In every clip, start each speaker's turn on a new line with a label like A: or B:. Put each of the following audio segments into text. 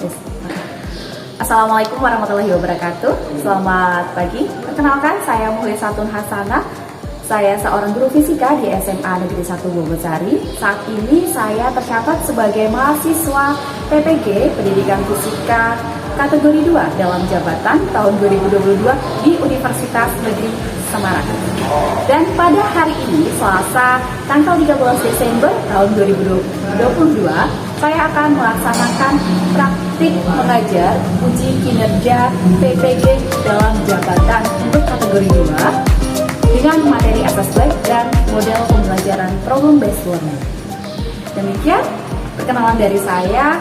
A: Yes. Assalamualaikum warahmatullahi wabarakatuh. Selamat pagi. Perkenalkan, saya Muhlisatun Hasanah. Saya seorang guru fisika di SMA Negeri 1 Bogosari. Saat ini saya tercatat sebagai mahasiswa PPG Pendidikan Fisika kategori 2 dalam jabatan tahun 2022 di Universitas Negeri Semarang. Dan pada hari ini, Selasa, tanggal 13 Desember tahun 2022, saya akan melaksanakan praktik mengajar uji kinerja PPG dalam jabatan untuk kategori 2 dengan materi asas baik dan model pembelajaran problem based learning. Demikian perkenalan dari saya.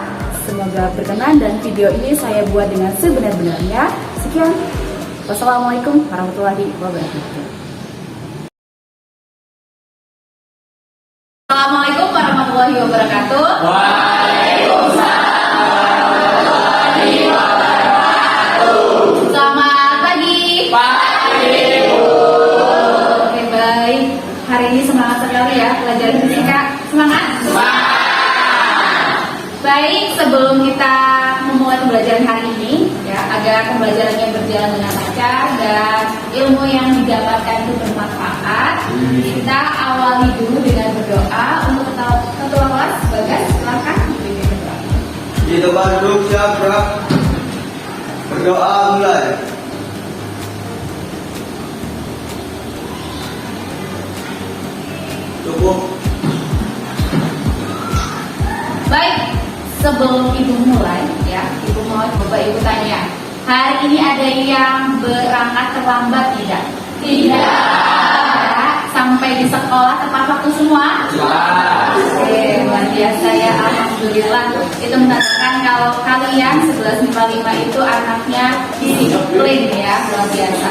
A: Semoga berkenan dan video ini saya buat dengan sebenar-benarnya. Sekian. Wassalamualaikum warahmatullahi wabarakatuh.
B: Assalamualaikum warahmatullahi wabarakatuh.
C: Waalaikumsalam warahmatullahi wabarakatuh.
B: Selamat pagi.
C: Pagi, Bu.
B: Oke, baik. Hari ini semangat sekali ya pelajaran fisika. Semangat?
C: Semangat.
B: Baik, sebelum kita memulai pembelajaran hari ini ya, agar pembelajarannya berjalan dengan lancar dan ilmu yang didapatkan itu bermanfaat, kita awali dulu dengan berdoa untuk ketua kelas. Bagas, silakan dipimpin berdoa.
D: Di tempat duduk siap, gerak. Berdoa mulai. Cukup.
B: Baik, sebelum Ibu mulai ya, Ibu mau coba Ibu tanya, hari ini ada yang berangkat terlambat tidak? Tidak. Sampai di sekolah tepat waktu semua? Oke, luar biasa ya, alhamdulillah. Itu menandakan kalau kalian 1155 itu anaknya disiplin ya, luar biasa.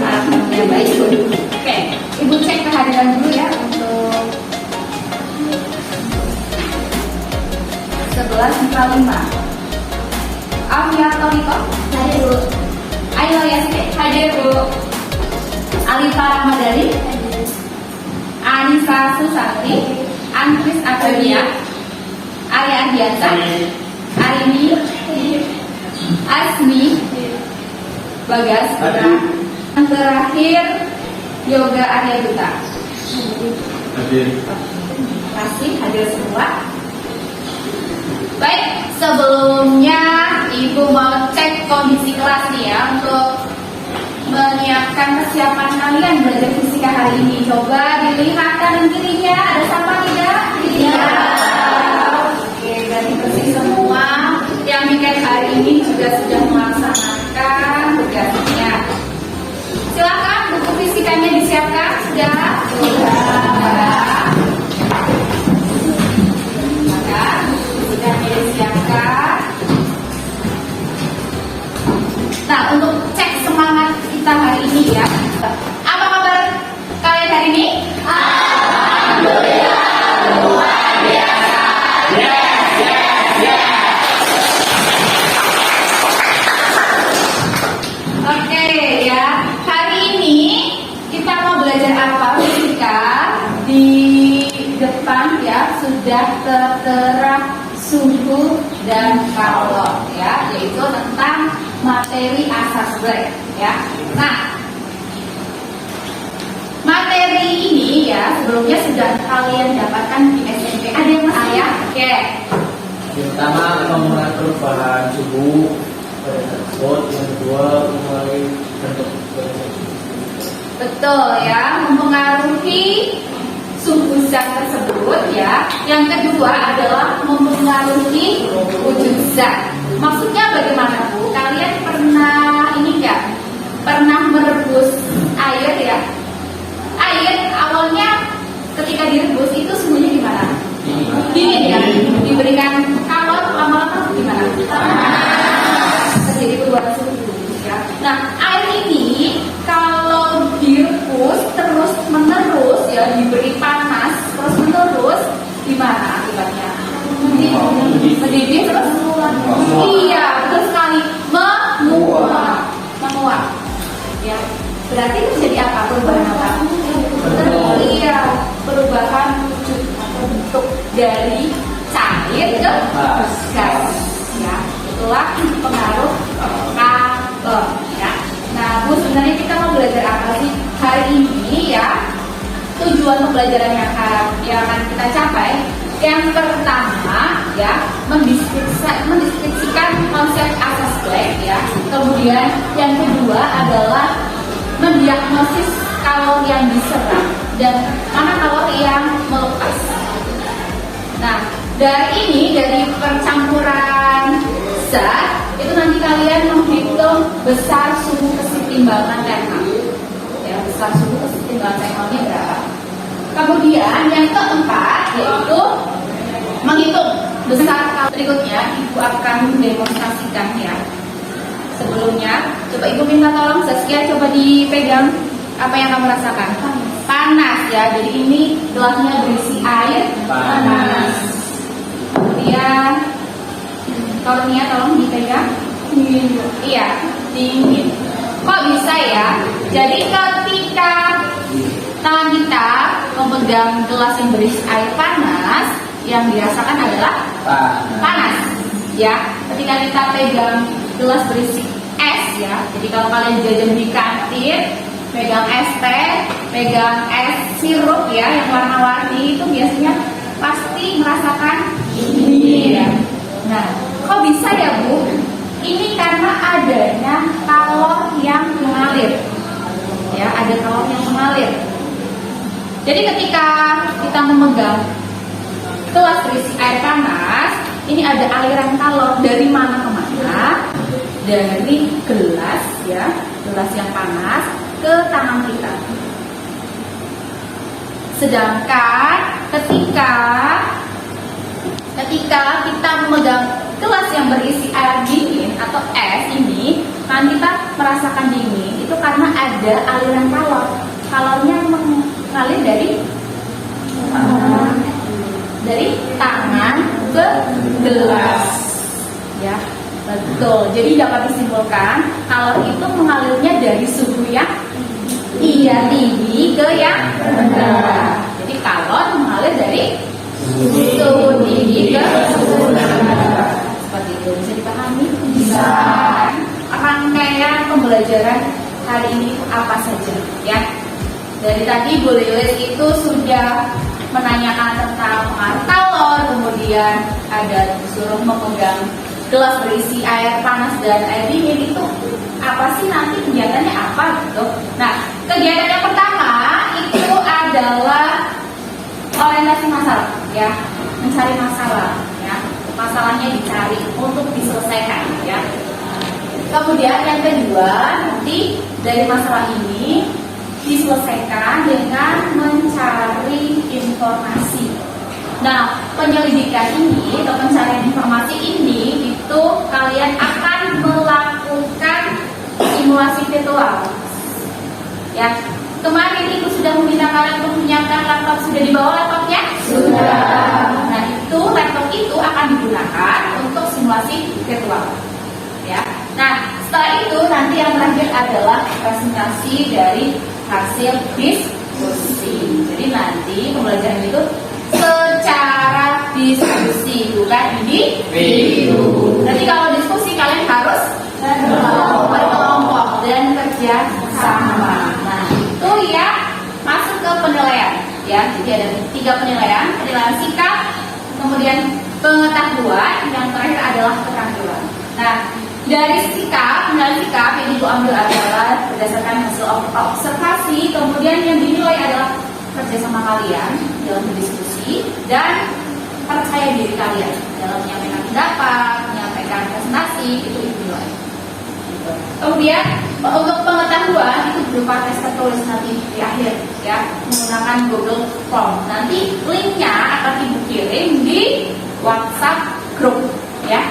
B: Anaknya baik. Oke, Ibu cek kehadiran dulu ya untuk 1155. Amia Toniko hadir Bu. Ayo Yasmin hadir Bu. Alifa Ramadhani, Anissa Susanti, Antris Agamia, Arya Ardiansa, Arini, Asmi, Bagas, yang terakhir Yoga Arya Duta.
D: Hadir.
B: Terima kasih hadir semua. Baik, sebelumnya Ibu mau cek kondisi kelas nih ya untuk menyiapkan kesiapan kalian belajar fisika hari ini. Coba dilihat kanan kirinya, ada sampah tidak? Tidak. Oke, berarti bersih semua. Yang weekend hari ini juga sudah melaksanakan tugasnya. Silakan buku fisikanya disiapkan. Sudah? Sudah. Disiapkan. Nah, untuk cek semangat kita hari ini ya. Apa kabar kalian hari ini?
C: Alhamdulillah, luar biasa. Yes, yes, yes.
B: Oke ya. Hari ini kita mau belajar apa? Fisika. Di depan ya sudah tertera suhu dan kalor ya, yaitu tentang materi asas Black ya. Nah, materi ini ya sebelumnya sudah kalian dapatkan di SMP. Ada yang masih ya? Oke.
C: Yang pertama, mengenai perubahan suhu pada tersebut. Yang kedua, mengenai bentuk
B: Betul ya, mempengaruhi suhu zat tersebut ya. Yang kedua adalah mempengaruhi wujud zat. Maksudnya bagaimana Bu? Kalian pernah ini enggak? Pernah merebus air ya? Air awalnya ketika direbus itu suhunya gimana? Dingin ya? Diberikan kalor lama-lama gimana? Terjadi perubahan suhu ya. Nah, air ini kalau direbus terus menerus ya, diberi panas terus menerus, gimana akibatnya? Mendidih terus menguap. Iya, betul sekali, menguap. Ya, berarti itu jadi apa? Perubahan apa? Iya, perubahan wujud atau bentuk dari cair ke gas. Ya, itulah pengaruh kalor ya. Nah Bu, sebenarnya kita mau belajar apa sih hari ini ya? Tujuan pembelajaran yang akan kita capai, yang pertama ya, mendeskripsikan konsep asas Black ya. Kemudian yang kedua adalah mendiagnosis kalori yang diserap dan mana kalori yang melepas. Nah, dari percampuran zat itu nanti kalian menghitung besar suhu kesetimbangan TNA. Ya, besar suhu kesetimbangan TNA-nya berapa. Kemudian yang keempat yaitu menghitung besar kalori. Berikutnya Ibu akan mendemonstrasikan ya. Sebelumnya, coba Ibu minta tolong Zaskia, coba dipegang apa yang kamu rasakan. Panas ya, jadi ini gelasnya berisi air panas. Kemudian kalorinya tolong dipegang. Iya, dingin. Kok bisa ya? Jadi ketika tangan kita memegang gelas yang berisi air panas, yang dirasakan adalah panas. Ya, ketika kita pegang gelas berisi es ya. Jadi kalau kalian jajan di kantin, pegang es teh, pegang es sirup ya yang warna-warni itu biasanya pasti merasakan dingin ya. Nah, kok bisa ya Bu? Ini karena adanya kalor yang mengalir. Ya, ada kalor yang mengalir. Jadi ketika kita memegang gelas berisi air panas, ini ada aliran kalor dari mana ke mana? Dari gelas ya, gelas yang panas ke tangan kita. Sedangkan ketika kita memegang gelas yang berisi air dingin atau es ini, kan kita merasakan dingin, itu karena ada aliran kalor. Kalornya mengalir dari tangan ke gelas. Ya, betul. Jadi dapat disimpulkan kalor itu mengalirnya dari suhu yang tinggi ke yang rendah. Jadi kalor mengalir dari suhu tinggi ke suhu rendah. Seperti itu, bisa dipahami? Bisa. Rangkaian pembelajaran hari ini apa saja ya? Dari tadi Bu Lilis itu sudah menanyakan tentang pengaruh kalor, kemudian ada disuruh memegang gelas berisi air panas dan air dingin, itu apa sih nanti kegiatannya apa gitu. Nah, kegiatan yang pertama itu adalah orientasi masalah ya, mencari masalah ya, masalahnya dicari untuk diselesaikan ya. Kemudian yang kedua nanti dari masalah ini diselesaikan dengan mencari informasi. Nah, penyelidikan ini atau pencarian informasi ini itu kalian akan melakukan simulasi virtual. Ya, kemarin Ibu sudah meminta kalian untuk menyiapkan laptop. Sudah dibawa laptopnya? Sudah. Nah, laptop itu akan digunakan untuk simulasi virtual. Ya. Nah, setelah itu nanti yang terakhir adalah presentasi dari hasil diskusi. Jadi nanti pembelajaran itu secara diskusi, bukan individu. Jadi kalau diskusi kalian harus berkelompok dan kerja sama. Nah, itu ya masuk ke penilaian ya. Jadi ada 3 penilaian: penilaian sikap, kemudian pengetahuan, yang terakhir adalah keterampilan. Nah, dari penilaian sikap yang Ibu ambil adalah berdasarkan hasil observasi, kemudian yang dinilai adalah kerjasama kalian dalam berdiskusi dan percaya diri kalian dalam menyampaikan pendapat, menyampaikan presentasi, itu dinilai. Kemudian untuk pengetahuan itu berupa tes tertulis nanti di akhir ya, menggunakan Google Form. Nanti linknya akan Ibu kirim di WhatsApp grup ya.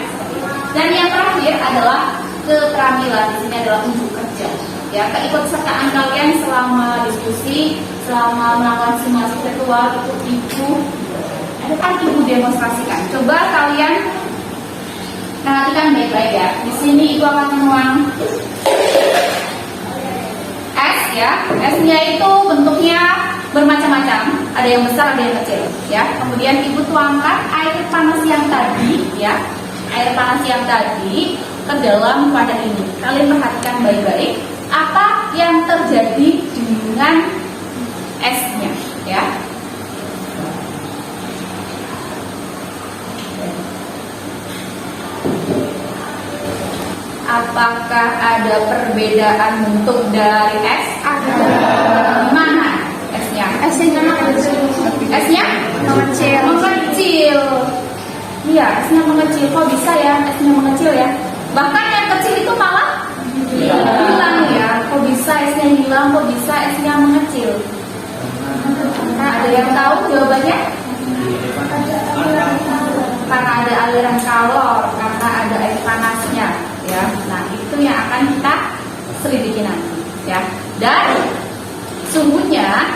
B: Dan yang terakhir adalah keterampilan. Di sini adalah unjuk kerja. Ya, keikutsertaan kalian selama diskusi, selama melakukan simulasi virtual itu Ibu demonstrasikan. Coba kalian perhatikan baik-baik ya. Di sini Ibu akan menuang es ya. Esnya itu bentuknya bermacam-macam. Ada yang besar, ada yang kecil. Ya. Kemudian Ibu tuangkan air panas yang tadi ya
A: air panas yang tadi ke dalam wadah ini. Kalian perhatikan baik-baik apa yang terjadi dengan esnya, ya. Apakah ada perbedaan bentuk dari es? Ada. Gimana esnya?
B: Esnya mengecil.
A: Esnya
B: Mengecil.
A: mengecil. Iya, esnya mengecil. Kok bisa ya esnya mengecil ya? Bahkan yang kecil itu malah hilang ya. Kok bisa esnya hilang? Kok bisa esnya mengecil? Nah, ada yang tahu jawabannya? Karena ada aliran kalor, karena ada air panasnya, ya. Nah, itu yang akan kita selidiki nanti, ya. Dan suhunya,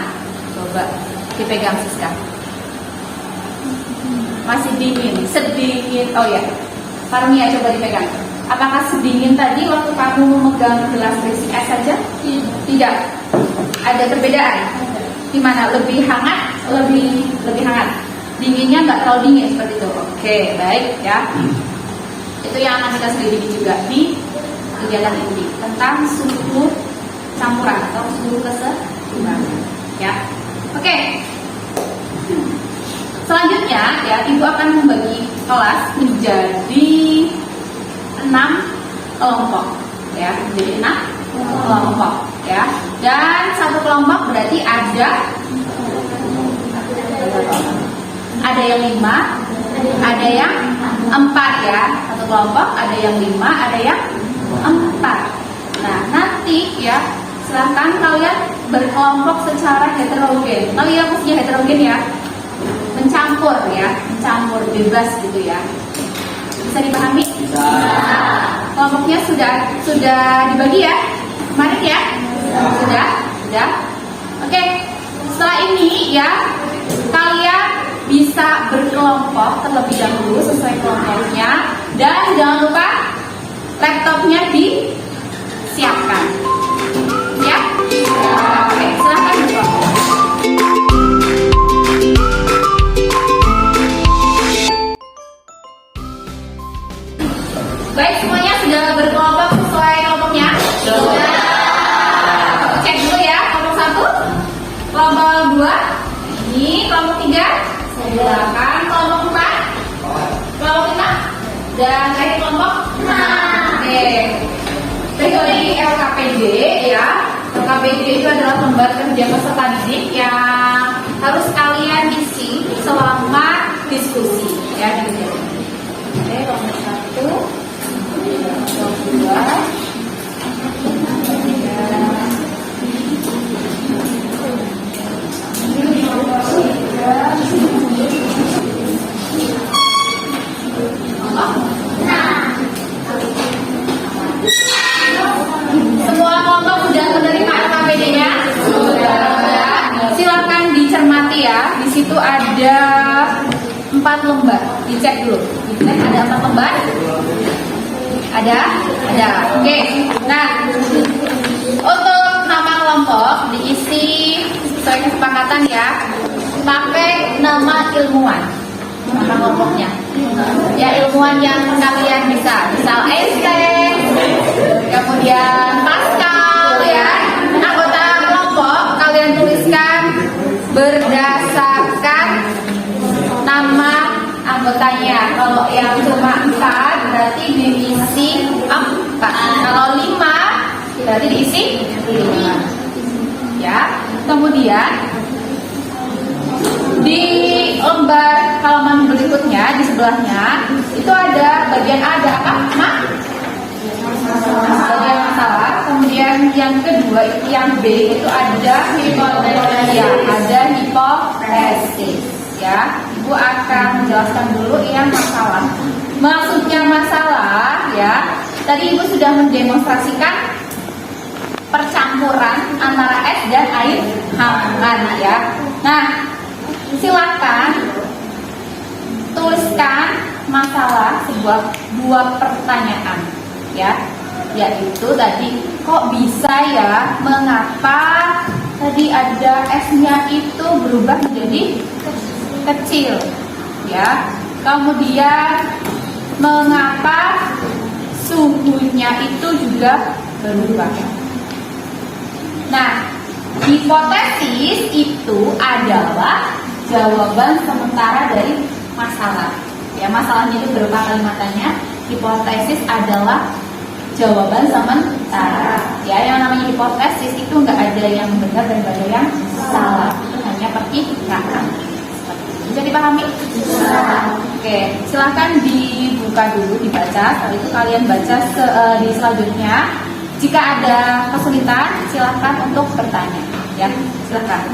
A: coba dipegang Siska. Masih dingin, sedingin. Oh ya, Parmia coba dipegang. Apakah sedingin tadi waktu kamu memegang gelas berisi es saja? Tidak. Ada perbedaan. Di mana lebih hangat, lebih hangat. Dinginnya nggak terlalu dingin seperti itu. Oke, baik ya. Itu yang akan kita selidiki juga di kegiatan ini tentang suhu campuran atau suhu keseimbangan. Ya, oke. Selanjutnya ya, ibu akan membagi kelas menjadi 6 kelompok. Ya, menjadi 6 kelompok. Ya, dan satu kelompok berarti ada yang 5, ada yang 4 ya. Satu kelompok ada yang 5, ada yang 4. Nah, nanti ya silahkan kalian berkelompok secara heterogen. Kalian mestinya heterogen ya, mencampur ya, mencampur bebas gitu ya. Bisa dipahami?
C: Bisa.
A: Kelompoknya sudah dibagi ya kemarin ya? Sudah. Oke. Setelah ini ya, kalian bisa berkelompok terlebih dahulu sesuai kelompoknya, dan jangan lupa laptopnya disiapkan. Ya? Oke, silahkan berkelompok. Baik, semuanya sudah berkelompok sesuai kelompoknya? Sudah. Cek dulu ya, kelompok 1, kelompok 2, ini kelompok 3, silakan kelompok 4, kelompok 5, dan terakhir kelompok 6. Oke. Teori LKPD ya. LKPD itu adalah lembar kerja peserta didik yang harus kalian isi selama diskusi ya di sini. Oke, kelompok 1, kelompok 2, semua kelompok sudah menerima LKPD-nya? Sudah. Silakan dicermati ya. Di situ ada 4 lembar. Dicek dulu. Dicek ada 4 lembar? Ada? Oke. Nah, untuk nama kelompok diisi sesuai kesepakatan ya. Pakai nama ilmuwan. Nama kelompoknya. Ya, ilmuwan yang kalian bisa. Misal Einstein, kemudian Pascal ya. Anggota kelompok kalian tuliskan berdasarkan nama anggotanya. Kalau yang cuma 4 berarti diisi 4. Kalau 5 berarti diisi 5. Ya. Kemudian di lembar halaman berikutnya di sebelahnya itu ada bagian ada apa? Bagian masalah. Kemudian yang kedua itu yang B itu ada hipotesis. Ya, ada hipotesis. Ya, Ibu akan menjelaskan dulu yang masalah. Maksudnya masalah ya. Tadi Ibu sudah mendemonstrasikan percampuran antara es dan air hangat ya. Nah, silakan tuliskan masalah dua pertanyaan ya, yaitu tadi kok bisa ya, mengapa tadi ada esnya itu berubah menjadi kecil ya. Kemudian
B: Mengapa suhunya itu juga berubah? Nah, hipotesis itu adalah jawaban sementara dari masalah. Ya, masalahnya itu berupa kalimatannya. Hipotesis adalah jawaban sementara. Ya, yang namanya hipotesis itu nggak ada yang benar dan nggak ada yang salah. Itu hanya perkiraan. Bisa dipahami? Oke, silahkan dibuka dulu, dibaca. Setelah itu kalian baca di selanjutnya. Jika ada kesulitan, silahkan untuk bertanya. Ya, silahkan.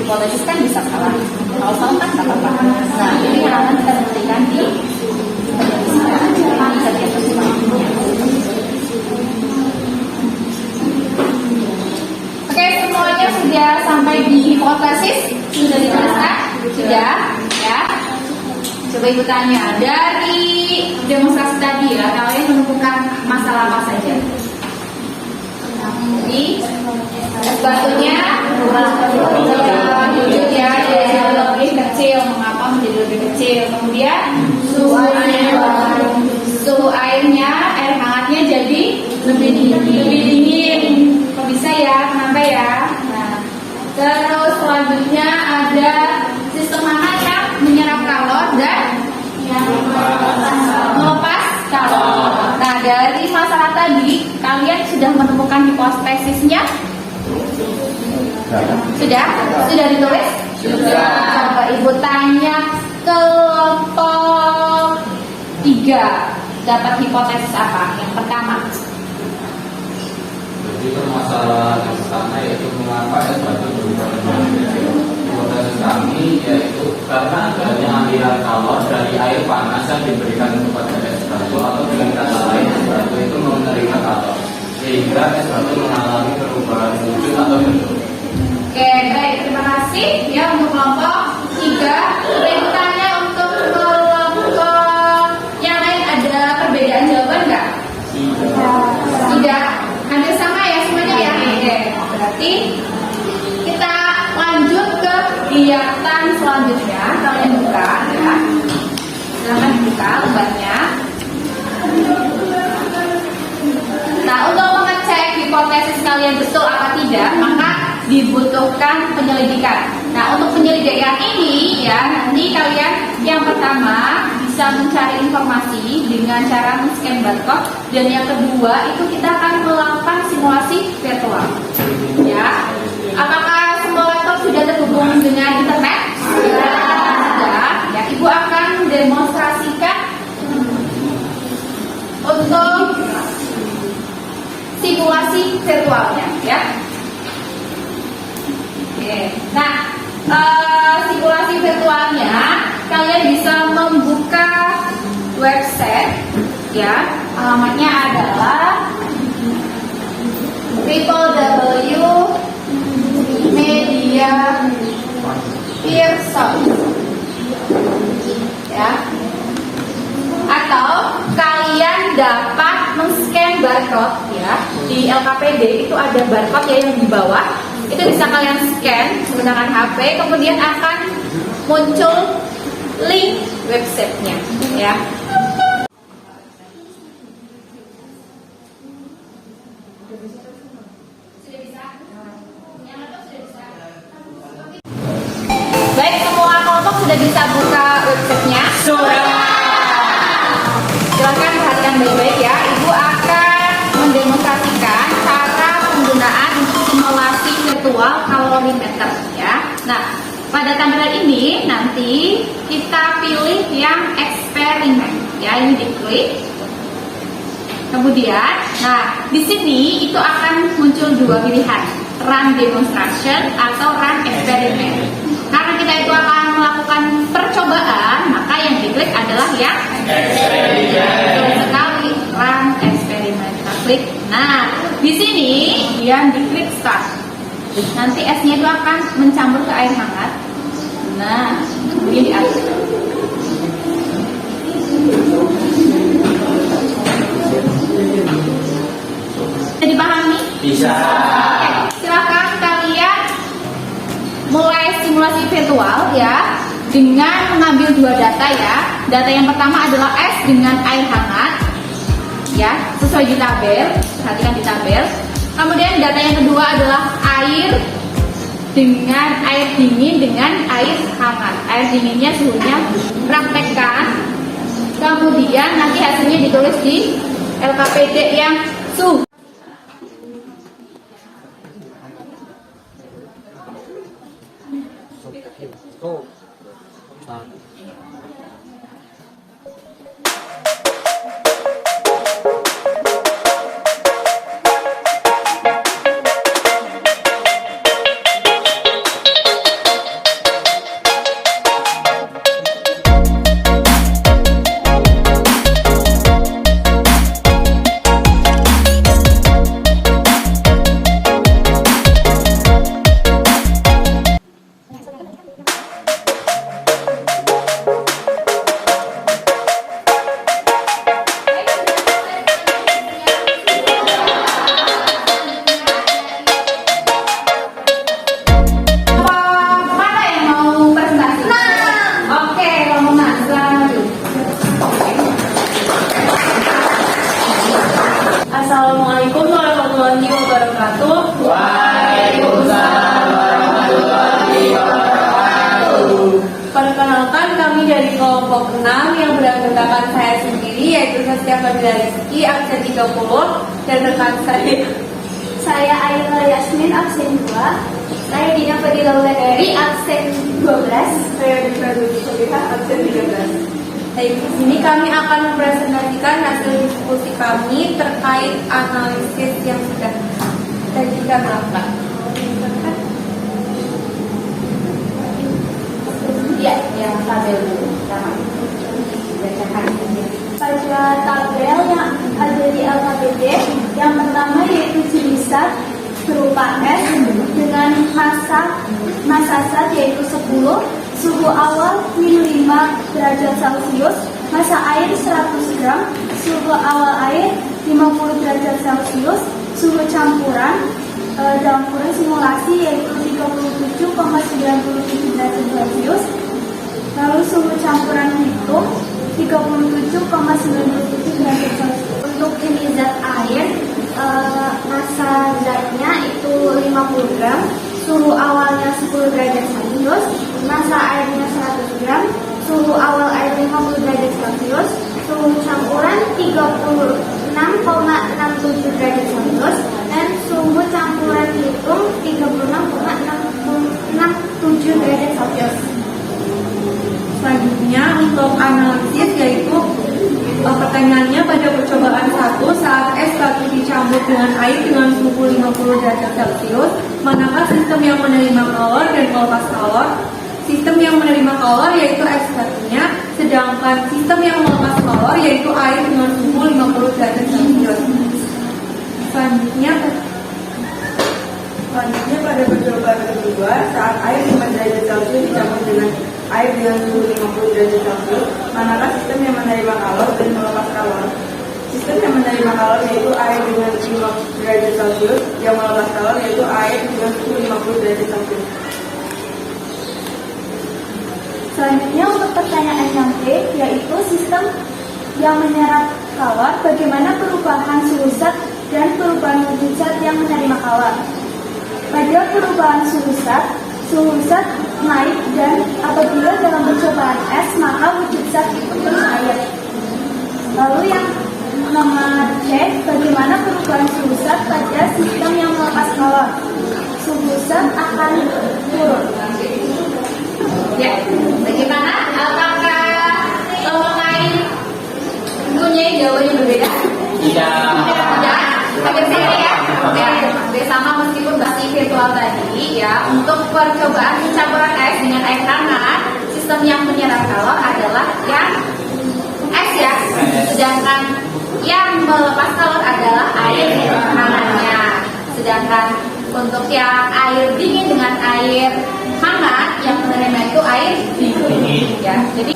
A: Hipotesis kan bisa salah. Kalau salah kan nggak apa-apa. Nah, ini yang akan kita buktikan di
B: Oke, semuanya sudah sampai di hipotesis? Sudah dituliskan? Sudah, ya. Coba ibu tanya, dari demonstrasi tadi ya, kalian menemukan masalah apa saja? Jadi, es batunya wujud ya, jadi lebih kecil. Mengapa menjadi lebih kecil? Kemudian suhu airnya, air hangatnya jadi lebih dingin. Kok bisa ya? Kenapa ya? Nah, terus selanjutnya ada sistem mana yang menyerap kalor dan yang melepas kalor. Nah, dari masalah tadi kalian sudah menemukan hipotesisnya? Sudah? Sudah ditulis? Sudah. Coba ibu tanya kelompok 3 dapat hipotesis apa? Yang pertama.
E: Jadi permasalahan yang pertama yaitu mengapa es batu berubah menjadi kecil. Hipotesis kami yaitu karena adanya aliran kalor dari air panas yang diberikan kepada es batu, atau dengan kata lain es batu itu menerima kalor sehingga es batu mengalami perubahan wujud atau bentuk.
B: Oke, baik, terima kasih ya untuk kelompok 3. Coba ibu tanya untuk kelompok yang lain, ada perbedaan jawaban nggak? Tidak. Hampir sama ya semuanya ya? Oke, berarti kita lanjut ke kegiatan selanjutnya. Kalian buka ya. Silahkan. dibuka lembarnya. Nah, untuk mengecek hipotesis kalian betul apa tidak, maka dibutuhkan penyelidikan. Nah, untuk penyelidikan ini ya, nanti kalian yang pertama bisa mencari informasi dengan cara men-scan barcode, dan yang kedua itu kita akan melakukan simulasi virtual. Ya, apakah semua laptop sudah terhubung dengan internet? Sudah. Ya, Ibu akan mendemonstrasikan untuk simulasi virtualnya, ya. Oke. Nah, simulasi virtualnya kalian bisa membuka website, ya. Alamatnya adalah www.mediapearson, ya. Atau kalian dapat men-scan barcode, ya. Di LKPD itu ada barcode ya yang di bawah. Itu bisa kalian scan menggunakan HP, kemudian akan muncul link websitenya, ya. Baik, semua kelompok sudah bisa buka websitenya? Silahkan perhatikan baik-baik ya. Ibu akan mendemonstrasikan cara penggunaan untuk simulasi virtual kalorimeter, ya. Nah, pada tampilan ini nanti kita pilih yang eksperimen, ya. Ini diklik. Kemudian, nah di sini itu akan muncul dua pilihan, run demonstration atau run eksperimen. Karena kita itu akan melakukan percobaan, maka yang diklik adalah yang eksperimen. Sekali run eksperimen, kita klik. Nah, di sini yang diklik start. Nanti esnya itu akan mencampur ke air hangat. Nah, ini diaduk. Bisa dipahami?
C: Bisa.
B: Oke, silakan kalian mulai simulasi virtual ya, dengan mengambil dua data ya. Data yang pertama adalah es dengan air hangat, ya, sesuai di tabel. Perhatikan di tabel. Kemudian data yang kedua adalah air dengan air dingin dengan air hangat. Air dinginnya suhunya praktekkan. Kemudian nanti hasilnya ditulis di LKPD yang suhu.
A: Assalamualaikum warahmatullahi wabarakatuh.
C: Waalaikumsalam warahmatullahi wabarakatuh.
A: Perkenalkan, kami dari kelompok 6 yang beranggotakan saya sendiri, yaitu Saskia Fadila Rizky, absen 30, dan rekan saya
F: Ayla Yasmin, absen 2. Saya Dina Fadila Wulandari, absen 12.
A: Saya Dina Fadila, absen 13. Baik, di sini kami akan mempresentasikan hasil diskusi kami terkait analisis yang sudah kita lakukan.
F: Ya,
A: Yang tabel dulu, pertama bacakan.
F: pada tabel yang ada di LKPD, yang pertama yaitu jenis zat berupa es dengan massa zat yaitu 10, suhu awal min 5 derajat Celcius, massa air 100 gram, suhu awal air 50 derajat Celcius, suhu campuran dalam kurun simulasi yaitu 37,97 derajat Celcius, lalu suhu campuran hitung 37,97 50 gram, suhu awalnya 10 derajat Celcius, massa airnya 100 gram, suhu awal air 50 derajat Celcius, suhu campuran 36,67 derajat Celcius, dan suhu campuran dihitung 36,67 derajat Celcius.
G: Selanjutnya untuk analisis yaitu pertanyaannya pada percobaan 1 saat es batu dicampur dengan air dengan suhu 50 derajat Celcius, manakah sistem yang menerima kalor dan melepas kalor? Sistem yang menerima kalor yaitu es batunya, sedangkan sistem yang melepas kalor yaitu air dengan suhu 50 derajat Celcius. Selanjutnya pada percobaan kedua saat air 5 derajat Celcius dicampur dengan air dengan suhu 50 derajat Celcius, manakah sistem yang menerima kalor dan melepas kalor? Sistem yang menerima kalor yaitu air dengan 5 derajat Celcius, yang melepas kalor yaitu air dengan suhu 50 derajat Celcius.
F: Selanjutnya untuk pertanyaan yang B, yaitu sistem yang menyerap kalor, bagaimana perubahan suhu zat dan perubahan wujud zat yang menerima kalor. Pada perubahan suhu zat naik dan apabila dalam percobaan es maka wujud zat itu terus air. Lalu yang nomor C, bagaimana perubahan suhu zat pada sistem yang melepas kalor. Suhu zat akan turun.
B: Ya, bagaimana? Apakah mengenai mempunyai jawaban yang berbeda? Tidak. Hampir sama ya? Hampir sama meskipun masih virtual tadi ya. Untuk percobaan pencampuran es dengan air hangat, sistem yang menyerap kalor adalah yang es ya. Sedangkan yang melepas kalor adalah air hangatnya. Sedangkan untuk yang air dingin dengan air hangat, yang menerima itu air dingin ya. Jadi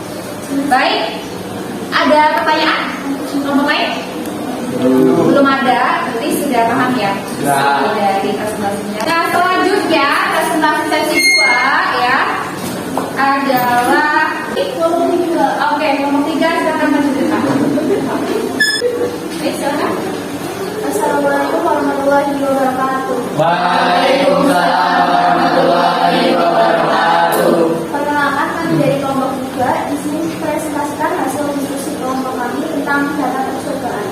B: baik, ada pertanyaan untuk lain? Belum ada, berarti sudah paham ya dari presentasinya. Nah selanjutnya presentasi sesi 2 ya adalah nomor 3. Oke, nomor 3 silakan melanjutkan. Silakan.
F: Assalamualaikum warahmatullahi wabarakatuh.
E: Waalaikumsalam warahmatullahi wabarakatuh.
F: Perkenalkan, kami dari kelompok 3 di sini presentasikan hasil diskusi kelompok kami tentang data percobaan.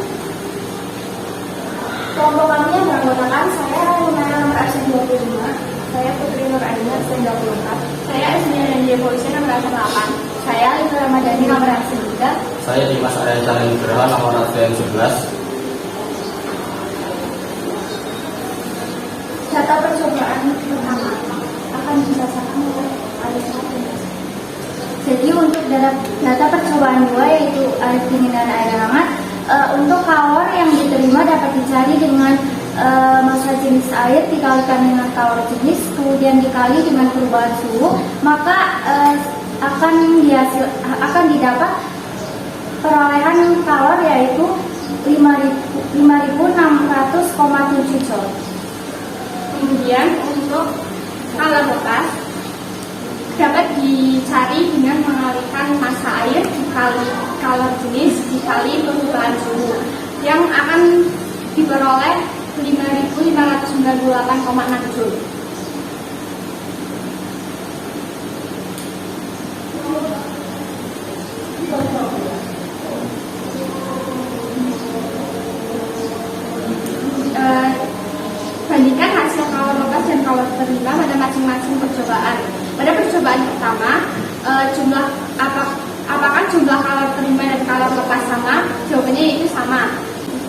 F: Kelompok kami yang beranggotakan saya Lumaya nomor absen 25, saya Putri Nur Aina absen 24, saya Esmina dan Devolusi nomor absen 8, saya Lita Ramadhani nomor absen 3.
E: Saya Dimas Arya Caligraha nomor absen 11.
F: Data percobaan pertama akan dibacakan oleh Alisa. Jadi untuk data percobaan 2 yaitu air dingin dan air hangat, untuk kalor yang diterima dapat dicari dengan massa jenis air dikalikan dengan kalor jenis, kemudian dikali dengan perubahan suhu, maka akan didapat perolehan kalor yaitu 5.600,7 joule.
B: Kemudian untuk kalor bekas dapat dicari dengan mengalihkan massa air dikali kalor jenis dikali perubahan suhu yang akan diperoleh 5.598,6 joule. Bandingkan hasil kalor bekas dan kalor terima pada masing-masing percobaan. Pada percobaan pertama, apakah jumlah kalor terima dan kalor lepas sama? Jawabannya itu sama.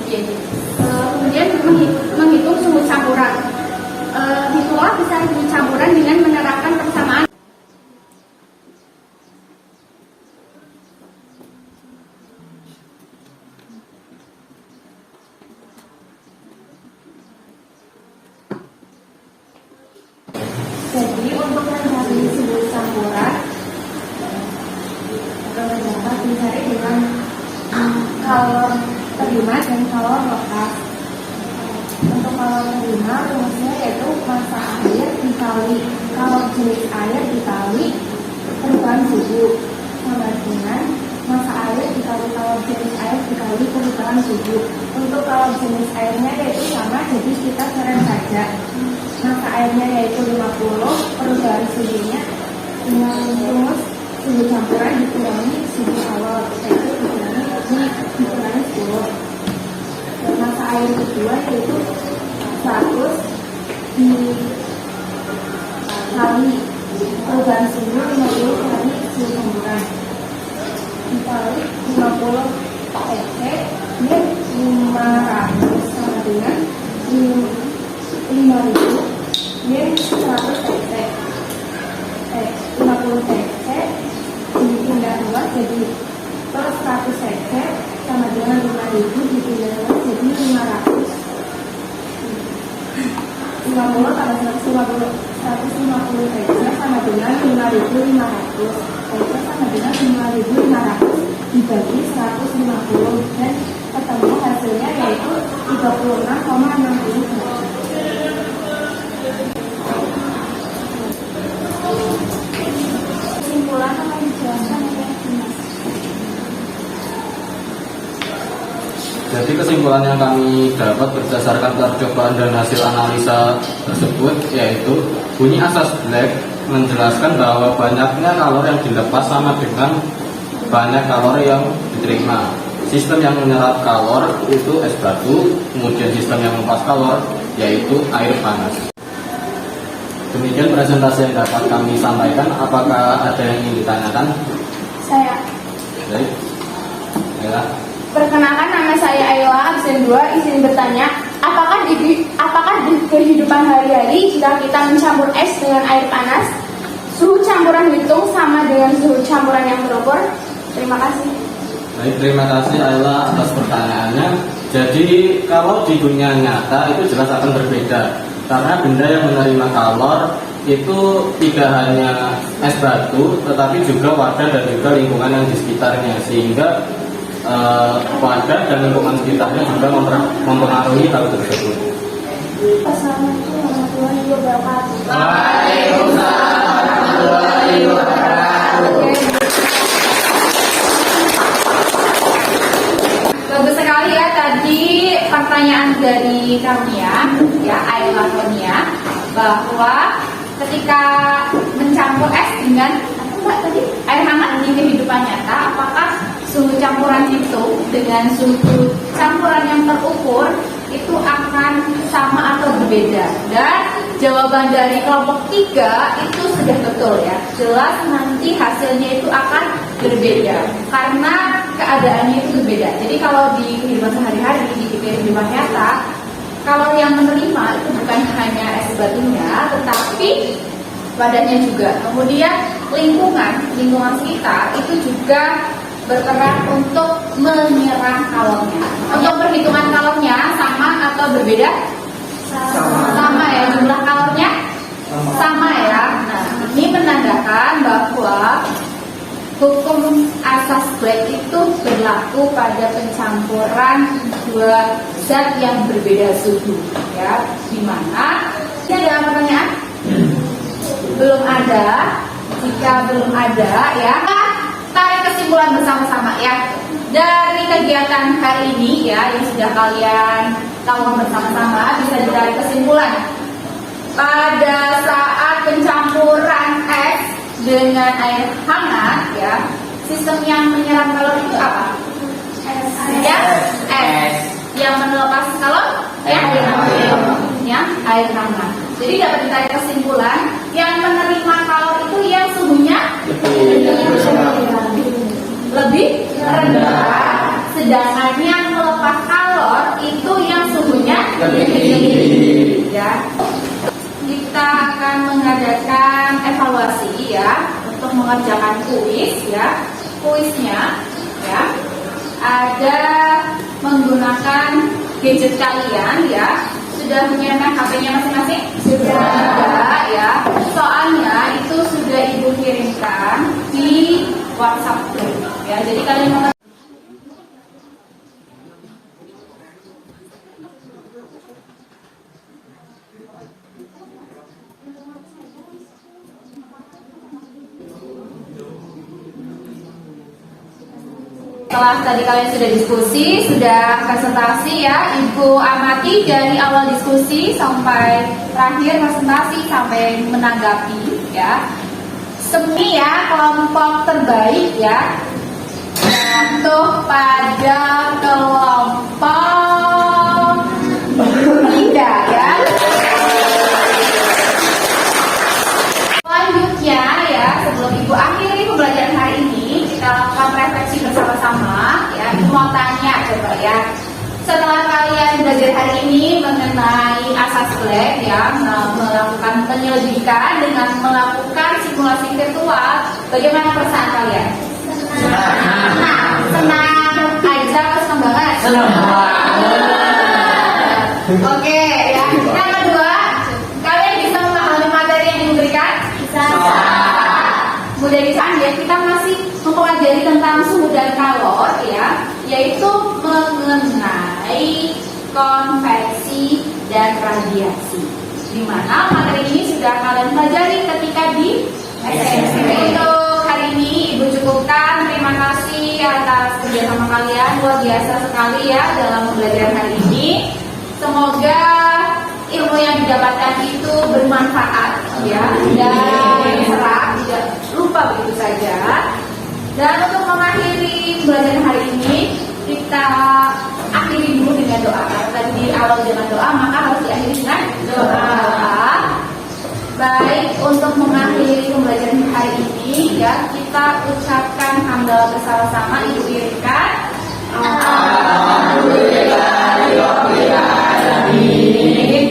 B: Kemudian menghitung suhu campuran. Hitunglah besar suhu campuran dengan menerapkan persamaan. Jadi untuk mencari suhu campuran dapat dicari dengan kalor terima dan kalor lepas. Untuk kalor terima rumusnya yaitu massa air dikali kalor jenis air dikali perubahan suhu sama dengan
F: massa air dikali kalor jenis air dikali perubahan suhu. Untuk kalor jenis airnya yaitu sama, jadi kita keren saja. Massa airnya yaitu 50, perubahan suhunya dengan rumus suhu campuran dikurangi suhu kalor, yaitu dikurangi 10. Dan massa air kedua yaitu 100 dikali perubahan suhu 50 kali suhu campuran dikali 50 cc, ini 500 sama dengan 5000, ini 100 cc, 50 cc dipindah luas jadi terus 100 cc sama dengan 5000 dipindah luas jadi 50 tambah 150 cc sama dengan 5500 cc sama dengan 5500 dibagi 150 dan ketemu hasilnya yaitu 36,60 derajat. Kesimpulan akan dijelaskan oleh Dimas.
E: Jadi kesimpulan yang kami dapat berdasarkan percobaan dan hasil analisa tersebut yaitu bunyi asas Black menjelaskan bahwa banyaknya kalori yang dilepas sama dengan banyak kalori yang diterima. Sistem yang menyerap kalor itu es batu, kemudian sistem yang melepas kalor yaitu air panas. Demikian presentasi yang dapat kami sampaikan. Apakah ada yang ingin ditanyakan?
B: Saya.
E: Baik. Ya.
B: Perkenalkan, nama saya Ayla, absen 2, izin bertanya, apakah di kehidupan hari-hari jika kita mencampur es dengan air panas, suhu campuran hitung sama dengan suhu campuran yang terukur? Terima kasih.
E: Baik, terima kasih Ayla atas pertanyaannya. Jadi kalau di dunia nyata itu jelas akan berbeda, karena benda yang menerima kalor itu tidak hanya es batu, tetapi juga wadah dan juga lingkungan yang di sekitarnya, sehingga wadah dan lingkungan sekitarnya juga mempengaruhi hal tersebut.
F: Assalamualaikum warahmatullahi wabarakatuh.
E: Waalaikumsalam warahmatullahi wabarakatuh.
B: Bagus sekali ya tadi pertanyaan dari kami ya Ayla Tonia, bahwa ketika mencampur es dengan air hangat di kehidupan nyata, apakah suhu campuran itu dengan suhu campuran yang terukur itu akan sama atau berbeda? Dan jawaban dari kelompok 3 itu sudah betul ya, jelas nanti hasilnya itu akan berbeda karena keadaannya itu berbeda. Jadi kalau di kehidupan sehari-hari, di kehidupan nyata, kalau yang menerima itu bukan hanya es batunya, tetapi wadahnya juga. Kemudian lingkungan sekitar itu juga berperan untuk menyerap kalornya. Untuk perhitungan kalornya sama atau berbeda? Sama ya, jumlah kalornya sama ya. Nah, ini menandakan bahwa hukum asas Black itu berlaku pada pencampuran dua zat yang berbeda suhu ya. Di mana? Ini ada pertanyaan? Belum ada. Jika belum ada ya, tarik kesimpulan bersama-sama ya dari kegiatan hari ini ya yang sudah kalian lakukan bersama-sama. Bisa ditarik kesimpulan pada saat pencampuran es dengan air hangat ya, sistem yang menyerap kalor itu apa? Ya, es. Yang melepas kalor ya, air hangat. Jadi dapat ditarik kesimpulan yang menerima kalor itu yang suhunya lebih rendah, sedangkan yang melepas kalor itu yang suhunya lebih tinggi. Ya, kita akan mengadakan evaluasi ya untuk mengerjakan kuis ya. Kuisnya ya ada menggunakan gadget kalian ya. Sudah menyiapkan HP-nya masing-masing? Sudah ya. Soalnya itu sudah Ibu kirimkan di WhatsApp group ya. Jadi kalian Setelah tadi kalian sudah diskusi, sudah presentasi ya, Ibu amati dari awal diskusi sampai terakhir presentasi sampai menanggapi ya. Semi ya, kelompok terbaik ya, jatuh pada kelompok tiga ya. Selanjutnya ya, sebelum Ibu akhiri pembelajaran hari ini, kita lakukan refleksi bersama-sama ya. Ibu mau tanya coba ya, setelah kalian belajar hari ini mengenai asas lab ya, melakukan penyelidikan dengan melakukan simulasi virtual, bagaimana perasaan kalian? Senang aja atau senang banget?
C: Senang banget.
B: Oke ya. Yang kedua, kalian bisa memahami materi yang diberikan? Bisa. Mudah bisa ya, kita masih mempelajari tentang suhu dan kalor ya, yaitu mengenai konveksi dan radiasi. Di mana materi ini sudah kalian pelajari ketika di SMP. Untuk hari ini Ibu cukupkan. Terima kasih atas kerjasama kalian, luar biasa sekali ya dalam pembelajaran hari ini. Semoga ilmu yang didapatkan itu bermanfaat ya, dan serap, tidak lupa begitu saja. Dan untuk mengakhiri pembelajaran hari ini, kita akhiri dulu dengan doa. Tadi di awal dengan doa, maka harus diakhiri dengan doa. Baik, untuk mengakhiri pembelajaran hari ini ya, kita ucapkan hamdalah bersama-sama. Ibu irinkan. Alhamdulillahirobbilalamin.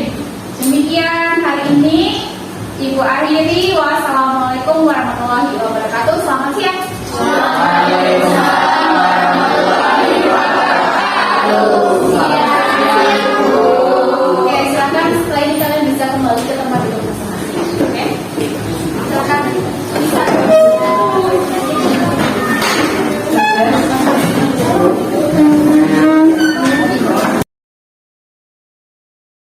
B: Demikian hari ini Ibu akhiri. Wassalamualaikum warahmatullahi wabarakatuh. Selamat siang. Waalaikumsalam warahmatullahi wabarakatuh.